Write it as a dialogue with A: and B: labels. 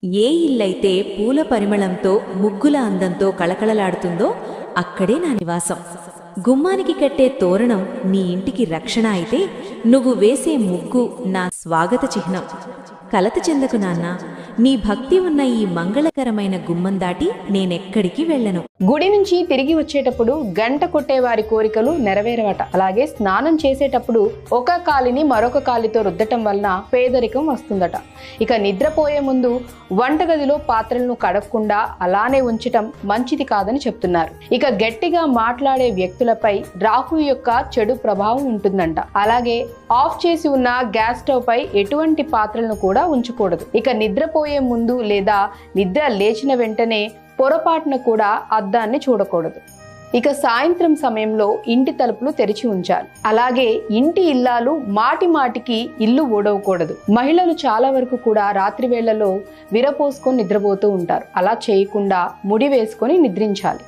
A: ఏ ఇల్లైతే పూల పరిమళంతో ముగ్గుల అందంతో కళకళలాడుతుందో అక్కడే నా నివాసం. గుమ్మానికి కట్టే తోరణం నీ ఇంటికి రక్షణ అయితే, నువ్వు వేసే ముగ్గు నా స్వాగత చిహ్నం. కలత చెందకు నాన్నా, నీ భక్తి ఉన్న ఈ మంగళకరమైన గుమ్మం దాటి నేనెక్కడికి వెళ్ళను.
B: గుడి నుంచి తిరిగి వచ్చేటప్పుడు గంట కొట్టే వారి కోరికలు నెరవేరవట. అలాగే స్నానం చేసేటప్పుడు ఒక కాలిని మరొక కాలితో రుద్దటం వలన పేదరికం వస్తుందట. ఇక నిద్రపోయే ముందు వంటగదిలో పాత్రలను కడగకుండా అలానే ఉంచటం మంచిది కాదని చెప్తున్నారు. ఇక గట్టిగా మాట్లాడే వ్యక్తులపై రాహు యొక్క చెడు ప్రభావం ఉంటుందంట. అలాగే ఆఫ్ చేసి ఉన్న గ్యాస్ స్టవ్ పై ఎటువంటి పాత్రలను కూడా ఉంచకూడదు. ఇక నిద్రపోయే ముందు లేదా నిద్ర లేచిన వెంటనే పొరపాటున కూడా అద్దాన్ని చూడకూడదు. ఇక సాయంత్రం సమయంలో ఇంటి తలుపులు తెరిచి ఉంచాలి. అలాగే ఇంటి ఇల్లాలు మాటి మాటికి ఇల్లు ఊడవకూడదు. మహిళలు చాలా వరకు కూడా రాత్రి వేళల్లో విరపోసుకొని నిద్రపోతూ ఉంటారు. అలా చేయకుండా ముడి వేసుకొని నిద్రించాలి.